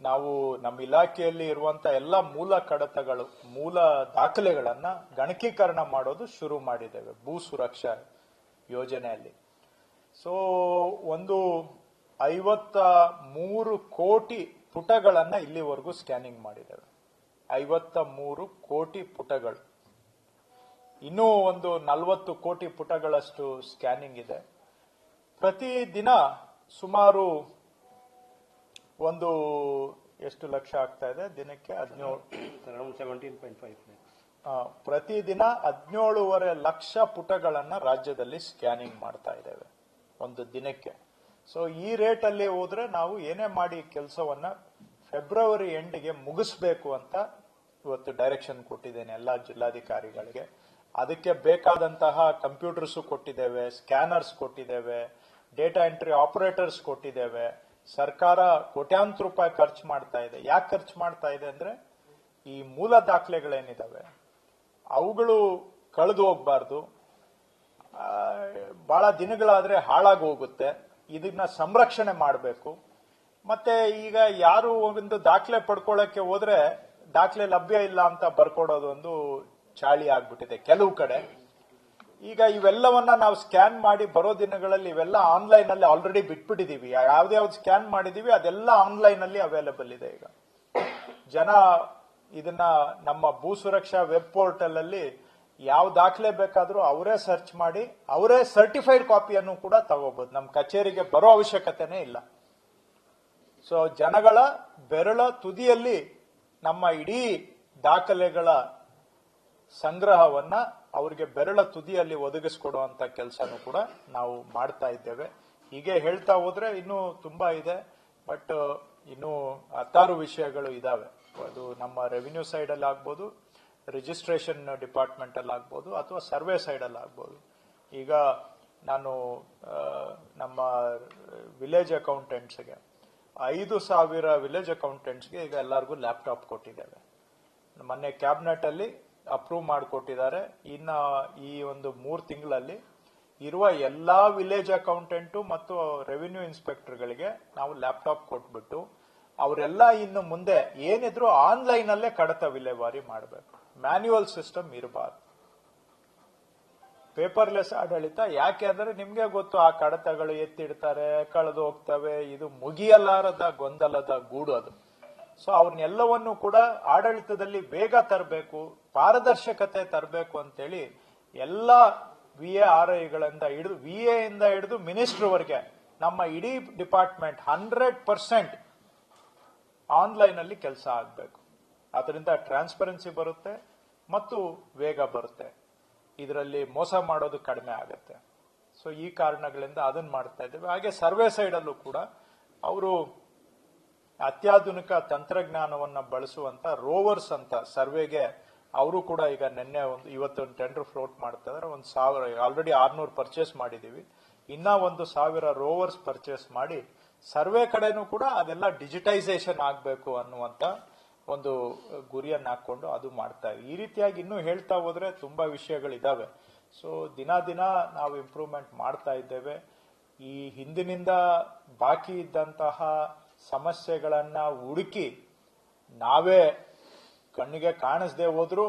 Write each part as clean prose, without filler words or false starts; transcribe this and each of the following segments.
ನಾವು ನಮ್ಮ ಇಲಾಖೆಯಲ್ಲಿ ಇರುವಂತ ಎಲ್ಲ ಮೂಲ ಕಡತಗಳು, ಮೂಲ ದಾಖಲೆಗಳನ್ನ ಗಣಕೀಕರಣ ಮಾಡೋದು ಶುರು ಮಾಡಿದ್ದೇವೆ ಭೂ ಸುರಕ್ಷಾ ಯೋಜನೆಯಲ್ಲಿ. ಸೊ ಒಂದು 53 ಕೋಟಿ ಪುಟಗಳನ್ನ ಇಲ್ಲಿವರೆಗೂ ಸ್ಕ್ಯಾನಿಂಗ್ ಮಾಡಿದ್ದೇವೆ. 53 ಕೋಟಿ ಪುಟಗಳು. ಇನ್ನೂ ಒಂದು 40 ಕೋಟಿ ಪುಟಗಳಷ್ಟು ಸ್ಕ್ಯಾನಿಂಗ್ ಇದೆ. ಪ್ರತಿದಿನ ಸುಮಾರು ಒಂದು ಎಷ್ಟು ಲಕ್ಷ ಆಗ್ತಾ ಇದೆ ದಿನಕ್ಕೆ? 17.5 ಪ್ರತಿದಿನ 17.5 ಲಕ್ಷ ಪುಟಗಳನ್ನ ರಾಜ್ಯದಲ್ಲಿ ಸ್ಕ್ಯಾನಿಂಗ್ ಮಾಡ್ತಾ ಇದ್ದೇವೆ ಒಂದು ದಿನಕ್ಕೆ. ಸೊ ಈ ರೇಟ್ ಅಲ್ಲಿ ಹೋದ್ರೆ ನಾವು ಏನೇ ಮಾಡಿ ಕೆಲಸವನ್ನ ಫೆಬ್ರವರಿ ಎಂಡ್ಗೆ ಮುಗಿಸ್ಬೇಕು ಅಂತ ಇವತ್ತು ಡೈರೆಕ್ಷನ್ ಕೊಟ್ಟಿದ್ದೇನೆ ಎಲ್ಲಾ ಜಿಲ್ಲಾಧಿಕಾರಿಗಳಿಗೆ. ಅದಕ್ಕೆ ಬೇಕಾದಂತಹ ಕಂಪ್ಯೂಟರ್ಸ್ ಕೊಟ್ಟಿದ್ದೇವೆ, ಸ್ಕ್ಯಾನರ್ಸ್ ಕೊಟ್ಟಿದ್ದೇವೆ, ಡೇಟಾ ಎಂಟ್ರಿ ಆಪರೇಟರ್ಸ್ ಕೊಟ್ಟಿದ್ದೇವೆ. ಸರ್ಕಾರ ಕೋಟ್ಯಾಂತರ ರೂಪಾಯಿ ಖರ್ಚು ಮಾಡ್ತಾ ಇದೆ. ಯಾಕೆ ಖರ್ಚು ಮಾಡ್ತಾ ಇದೆ ಅಂದ್ರೆ ಈ ಮೂಲ ದಾಖಲೆಗಳೇನಿದಾವೆ ಅವುಗಳು ಕಳೆದು ಹೋಗ್ಬಾರ್ದು, ಬಹಳ ದಿನಗಳಾದ್ರೆ ಹಾಳಾಗಿ ಹೋಗುತ್ತೆ. ಇದನ್ನ ಸಂರಕ್ಷಣೆ ಮಾಡಬೇಕು. ಮತ್ತೆ ಈಗ ಯಾರು ಒಂದು ದಾಖಲೆ ಪಡ್ಕೊಳ್ಳಕ್ಕೆ ಹೋದ್ರೆ ದಾಖಲೆ ಲಭ್ಯ ಇಲ್ಲ ಅಂತ ಬರ್ಕೊಡೋದು ಒಂದು ಚಾಳಿ ಆಗ್ಬಿಟ್ಟಿದೆ ಕೆಲವು ಕಡೆ. ಈಗ ಇವೆಲ್ಲವನ್ನ ನಾವು ಸ್ಕ್ಯಾನ್ ಮಾಡಿ ಬರೋ ದಿನಗಳಲ್ಲಿ ಇವೆಲ್ಲ ಆನ್ಲೈನ್ ಅಲ್ಲಿ ಆಲ್ರೆಡಿ ಬಿಟ್ಬಿಟ್ಟಿದೀವಿ. ಯಾವ್ದು ಸ್ಕ್ಯಾನ್ ಮಾಡಿದೀವಿ ಅದೆಲ್ಲ ಆನ್ಲೈನ್ ಅಲ್ಲಿ ಅವೈಲೇಬಲ್ ಇದೆ. ಈಗ ಜನ ಇದನ್ನ ನಮ್ಮ ಭೂ ಸುರಕ್ಷಾ ವೆಬ್ ಪೋರ್ಟಲ್ ಅಲ್ಲಿ ಯಾವ ದಾಖಲೆ ಬೇಕಾದ್ರೂ ಅವರೇ ಸರ್ಚ್ ಮಾಡಿ ಅವರೇ ಸರ್ಟಿಫೈಡ್ ಕಾಪಿಯನ್ನು ಕೂಡ ತಗೋಬಹುದು. ನಮ್ಮ ಕಚೇರಿಗೆ ಬರೋ ಅವಶ್ಯಕತೆನೇ ಇಲ್ಲ. ಸೊ ಜನಗಳ ಬೆರಳ ತುದಿಯಲ್ಲಿ ನಮ್ಮ ಇಡೀ ದಾಖಲೆಗಳ ಸಂಗ್ರಹವನ್ನ ಅವರಿಗೆ ಬೆರಳ ತುದಿಯಲ್ಲಿ ಒದಗಿಸಿಕೊಡುವಂತ ಕೆಲಸನೂ ಕೂಡ ನಾವು ಮಾಡ್ತಾ ಇದ್ದೇವೆ. ಹೀಗೆ ಹೇಳ್ತಾ ಹೋದ್ರೆ ಇನ್ನೂ ತುಂಬಾ ಇದೆ, ಬಟ್ ಇನ್ನೂ 16 ವಿಷಯಗಳು ಇದಾವೆ. ಅದು ನಮ್ಮ ರೆವಿನ್ಯೂ ಸೈಡ್ ಅಲ್ಲಿ ಆಗ್ಬೋದು, ರಿಜಿಸ್ಟ್ರೇಷನ್ ಡಿಪಾರ್ಟ್ಮೆಂಟ್ ಅಲ್ಲಿ ಆಗ್ಬೋದು, ಅಥವಾ ಸರ್ವೆ ಸೈಡ್ ಅಲ್ಲಿ ಆಗ್ಬೋದು. ಈಗ ನಾನು ನಮ್ಮ ವಿಲೇಜ್ ಅಕೌಂಟೆಂಟ್ಸ್ಗೆ 5,000 ವಿಲೇಜ್ ಅಕೌಂಟೆಂಟ್ಸ್ಗೆ ಈಗ ಎಲ್ಲರಿಗೂ ಲ್ಯಾಪ್ಟಾಪ್ ಕೊಟ್ಟಿದ್ದೇವೆ. ಮೊನ್ನೆ ಕ್ಯಾಬಿನೆಟ್ ಅಲ್ಲಿ ಅಪ್ರೂವ್ ಮಾಡಿಕೊಟ್ಟಿದ್ದಾರೆ. ಇನ್ನ ಈ ಒಂದು 3 ತಿಂಗಳಲ್ಲಿ ಇರುವ ಎಲ್ಲಾ ವಿಲೇಜ್ ಅಕೌಂಟೆಂಟು ಮತ್ತು ರೆವಿನ್ಯೂ ಇನ್ಸ್ಪೆಕ್ಟರ್ಗಳಿಗೆ ನಾವು ಲ್ಯಾಪ್ಟಾಪ್ ಕೊಟ್ಬಿಟ್ಟು ಅವರೆಲ್ಲ ಇನ್ನು ಮುಂದೆ ಏನಿದ್ರು ಆನ್ಲೈನ್ ಅಲ್ಲೇ ಕಡತ ವಿಲೇವಾರಿ ಮಾಡಬೇಕು. ಮ್ಯಾನ್ಯುವಲ್ ಸಿಸ್ಟಮ್ ಇರಬಾರ್ದು, ಪೇಪರ್ಲೆಸ್ ಆಡಳಿತ. ಯಾಕೆ ಅಂದ್ರೆ ನಿಮ್ಗೆ ಗೊತ್ತು, ಆ ಕಡತಗಳು ಎತ್ತಿಡ್ತಾರೆ, ಕಳೆದು ಹೋಗ್ತವೆ. ಇದು ಮುಗಿಯಲಾರದ ಗೊಂದಲದ ಗೂಡು ಅದು. ಸೊ ಅವ್ರನ್ನೆಲ್ಲವನ್ನು ಕೂಡ ಆಡಳಿತದಲ್ಲಿ ವೇಗ ತರಬೇಕು, ಪಾರದರ್ಶಕತೆ ತರಬೇಕು ಅಂತೇಳಿ ಎಲ್ಲ VA-RIಗಳಿಂದ ಹಿಡಿದು VA ಇಂದ ಹಿಡಿದು ಮಿನಿಸ್ಟರ್ ವರೆಗೆ ನಮ್ಮ ಇಡೀ ಡಿಪಾರ್ಟ್ಮೆಂಟ್ 100% ಆನ್ಲೈನ್ ಅಲ್ಲಿ ಕೆಲಸ ಆಗಬೇಕು. ಅದರಿಂದ ಟ್ರಾನ್ಸ್ಪರೆನ್ಸಿ ಬರುತ್ತೆ ಮತ್ತು ವೇಗ ಬರುತ್ತೆ. ಇದರಲ್ಲಿ ಮೋಸ ಮಾಡೋದು ಕಡಿಮೆ ಆಗುತ್ತೆ. ಸೊ ಈ ಕಾರಣಗಳಿಂದ ಅದನ್ನ ಮಾಡ್ತಾ ಇದ್ದೇವೆ. ಹಾಗೆ ಸರ್ವೆ ಸೈಡ್ ಅಲ್ಲೂ ಕೂಡ ಅವರು ಅತ್ಯಾಧುನಿಕ ತಂತ್ರಜ್ಞಾನವನ್ನ ಬಳಸುವಂತ ರೋವರ್ಸ್ ಅಂತ ಸರ್ವೆಗೆ ಅವರು ಕೂಡ ಈಗ ಇವತ್ತೊಂದು ಟೆಂಡರ್ ಫ್ಲೋಟ್ ಮಾಡ್ತಾ ಇದ್ದಾರೆ. 1,000 ಆಲ್ರೆಡಿ 600 ಪರ್ಚೇಸ್ ಮಾಡಿದೀವಿ. ಇನ್ನ 1,000 ರೋವರ್ಸ್ ಪರ್ಚೇಸ್ ಮಾಡಿ ಸರ್ವೆ ಕಡೆನೂ ಕೂಡ ಅದೆಲ್ಲ ಡಿಜಿಟೈಸೇಷನ್ ಆಗಬೇಕು ಅನ್ನುವಂತ ಒಂದು ಗುರಿಯನ್ನ ಹಾಕೊಂಡು ಅದು ಮಾಡ್ತಾ ಇದ್ದೀವಿ. ಈ ರೀತಿಯಾಗಿ ಇನ್ನೂ ಹೇಳ್ತಾ ಹೋದ್ರೆ ತುಂಬಾ ವಿಷಯಗಳಿದಾವೆ. ಸೊ ದಿನ ನಾವು ಇಂಪ್ರೂವ್ಮೆಂಟ್ ಮಾಡ್ತಾ ಇದ್ದೇವೆ. ಈ ಹಿಂದಿನಿಂದ ಬಾಕಿ ಇದ್ದಂತಹ ಸಮಸ್ಯೆಗಳನ್ನ ಹುಡುಕಿ ನಾವೇ ಕಣ್ಣಿಗೆ ಕಾಣಿಸದೆ ಹೋದ್ರು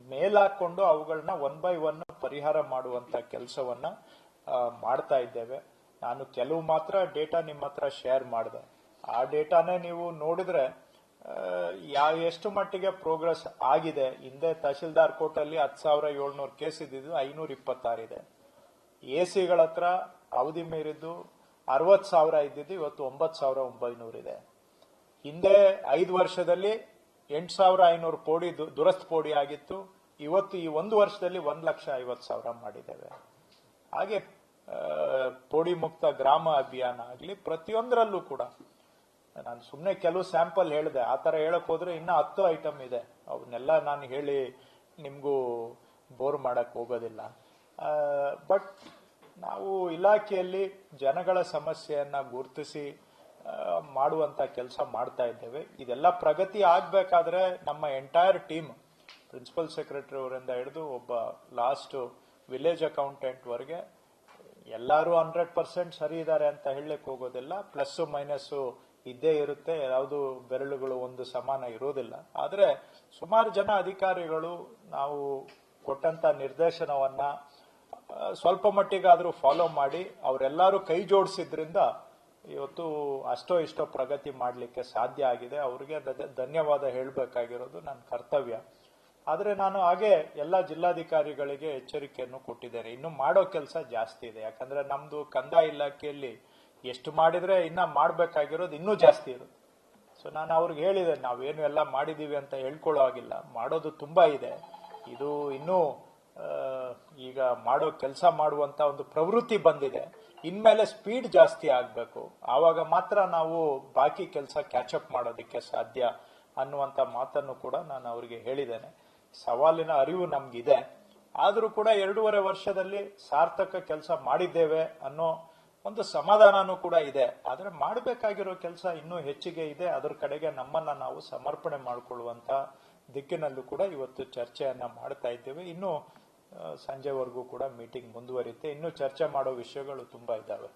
ಮೇಲಾಕೊಂಡು ಅವುಗಳನ್ನ 1 by 1 ಪರಿಹಾರ ಮಾಡುವಂತ ಕೆಲಸವನ್ನ ಮಾಡ್ತಾ ಇದ್ದೇವೆ. ನಾನು ಕೆಲವು ಮಾತ್ರ ಡೇಟಾ ನಿಮ್ಮ ಹತ್ರ ಶೇರ್ ಮಾಡಿದೆ. ಆ ಡೇಟಾನೇ ನೀವು ನೋಡಿದ್ರೆ ಎಷ್ಟು ಮಟ್ಟಿಗೆ ಪ್ರೋಗ್ರೆಸ್ ಆಗಿದೆ. ಹಿಂದೆ ತಹಶೀಲ್ದಾರ್ ಕೋರ್ಟ್ ಅಲ್ಲಿ 10,700 ಕೇಸ್ ಇದ್ದಿದ್ದು 526 ಇದೆ. ಎಸಿಗಳ ಹತ್ರ ಅವಧಿ ಮೀರಿದ್ದು 60,000 ಇದ್ದಿದ್ದು ಇವತ್ತು 9,900 ಇದೆ. ಹಿಂದೆ 5 ವರ್ಷದಲ್ಲಿ 8,500 ಪೋಡಿ ದುರಸ್ತ್ ಪೋಡಿ ಆಗಿತ್ತು. ಇವತ್ತು ಈ 1 ವರ್ಷದಲ್ಲಿ 1,50,000 ಮಾಡಿದ್ದೇವೆ. ಹಾಗೆ ಪೋಡಿ ಮುಕ್ತ ಗ್ರಾಮ ಅಭಿಯಾನ ಆಗಲಿ, ಪ್ರತಿಯೊಂದರಲ್ಲೂ ಕೂಡ ನಾನು ಸುಮ್ಮನೆ ಕೆಲವು ಸ್ಯಾಂಪಲ್ ಹೇಳಿದೆ. ಆ ತರ ಹೇಳಕ್ ಹೋದ್ರೆ ಇನ್ನ 10 ಐಟಮ್ ಇದೆ. ಅವನ್ನೆಲ್ಲ ನಾನು ಹೇಳಿ ನಿಮ್ಗೂ ಬೋರ್ ಮಾಡಕ್ ಹೋಗೋದಿಲ್ಲ. ಬಟ್ ನಾವು ಇಲಾಖೆಯಲ್ಲಿ ಜನಗಳ ಸಮಸ್ಯೆಯನ್ನ ಗುರುತಿಸಿ ಮಾಡುವಂತ ಕೆಲಸ ಮಾಡ್ತಾ ಇದ್ದೇವೆ. ಇದೆಲ್ಲ ಪ್ರಗತಿ ಆಗ್ಬೇಕಾದ್ರೆ ನಮ್ಮ ಎಂಟೈರ್ ಟೀಮ್, ಪ್ರಿನ್ಸಿಪಲ್ ಸೆಕ್ರೆಟರಿ ಅವರಿಂದ ಹಿಡಿದು ಒಬ್ಬ ಲಾಸ್ಟ್ ವಿಲೇಜ್ ಅಕೌಂಟೆಂಟ್ ವರೆಗೆ ಎಲ್ಲರೂ 100% ಸರಿ ಇದ್ದಾರೆ ಅಂತ ಹೇಳಲಿಕ್ಕೆ ಹೋಗೋದಿಲ್ಲ. ಪ್ಲಸ್ ಮೈನಸ್ ಇದ್ದೇ ಇರುತ್ತೆ. ಯಾವುದು ಬೆರಳುಗಳು ಒಂದು ಸಮಾನ ಇರೋದಿಲ್ಲ. ಆದ್ರೆ ಸುಮಾರು ಜನ ಅಧಿಕಾರಿಗಳು ನಾವು ಕೊಟ್ಟಂತ ನಿರ್ದೇಶನವನ್ನ ಸ್ವಲ್ಪ ಮಟ್ಟಿಗಾದ್ರೂ ಫಾಲೋ ಮಾಡಿ ಅವರೆಲ್ಲರೂ ಕೈ ಜೋಡಿಸಿದ್ರಿಂದ ಇವತ್ತು ಅಷ್ಟೋ ಇಷ್ಟೋ ಪ್ರಗತಿ ಮಾಡಲಿಕ್ಕೆ ಸಾಧ್ಯ ಆಗಿದೆ. ಅವ್ರಿಗೆ ಧನ್ಯವಾದ ಹೇಳಬೇಕಾಗಿರೋದು ನನ್ನ ಕರ್ತವ್ಯ. ಆದ್ರೆ ನಾನು ಹಾಗೆ ಎಲ್ಲ ಜಿಲ್ಲಾಧಿಕಾರಿಗಳಿಗೆ ಎಚ್ಚರಿಕೆಯನ್ನು ಕೊಟ್ಟಿದ್ದೇನೆ. ಇನ್ನು ಮಾಡೋ ಕೆಲಸ ಜಾಸ್ತಿ ಇದೆ. ಯಾಕಂದ್ರೆ ನಮ್ದು ಕಂದಾಯ ಇಲಾಖೆಯಲ್ಲಿ ಎಷ್ಟು ಮಾಡಿದ್ರೆ ಇನ್ನ ಮಾಡ್ಬೇಕಾಗಿರೋದು ಇನ್ನೂ ಜಾಸ್ತಿ ಇರುತ್ತೆ. ಸೊ ನಾನು ಅವ್ರಿಗೆ ಹೇಳಿದೆ, ನಾವೇನು ಎಲ್ಲ ಮಾಡಿದೀವಿ ಅಂತ ಹೇಳ್ಕೊಳ್ಳೋ ಹಾಗಿಲ್ಲ, ಮಾಡೋದು ತುಂಬಾ ಇದೆ. ಇದು ಇನ್ನೂ ಈಗ ಮಾಡೋ ಕೆಲಸ ಮಾಡುವಂತ ಒಂದು ಪ್ರವೃತ್ತಿ ಬಂದಿದೆ. ಇನ್ಮೇಲೆ ಸ್ಪೀಡ್ ಜಾಸ್ತಿ ಆಗ್ಬೇಕು, ಆವಾಗ ಮಾತ್ರ ನಾವು ಬಾಕಿ ಕೆಲಸ ಕ್ಯಾಚಪ್ ಮಾಡೋದಕ್ಕೆ ಸಾಧ್ಯ ಅನ್ನುವಂತ ಮಾತನ್ನು ಕೂಡ ನಾನು ಅವರಿಗೆ ಹೇಳಿದ್ದೇನೆ. ಸವಾಲಿನ ಅರಿವು ನಮ್ಗಿದೆ. ಆದ್ರೂ ಕೂಡ 2.5 ವರ್ಷದಲ್ಲಿ ಸಾರ್ಥಕ ಕೆಲಸ ಮಾಡಿದ್ದೇವೆ ಅನ್ನೋ ಒಂದು ಸಮಾಧಾನನೂ ಕೂಡ ಇದೆ. ಆದ್ರೆ ಮಾಡಬೇಕಾಗಿರೋ ಕೆಲಸ ಇನ್ನೂ ಹೆಚ್ಚಿಗೆ ಇದೆ. ಅದರ ಕಡೆಗೆ ನಮ್ಮನ್ನ ನಾವು ಸಮರ್ಪಣೆ ಮಾಡಿಕೊಳ್ಳುವಂತ ದಿಕ್ಕಿನಲ್ಲೂ ಕೂಡ ಇವತ್ತು ಚರ್ಚೆಯನ್ನ ಮಾಡ್ತಾ ಇದ್ದೇವೆ. ಇನ್ನು ಸಂಜೆವರೆಗೂ ಕೂಡ ಮೀಟಿಂಗ್ ಮುಂದುವರಿಯುತ್ತೆ. ಇನ್ನೂ ಚರ್ಚೆ ಮಾಡೋ ವಿಷಯಗಳು ತುಂಬಾ ಇದ್ದಾವೆ.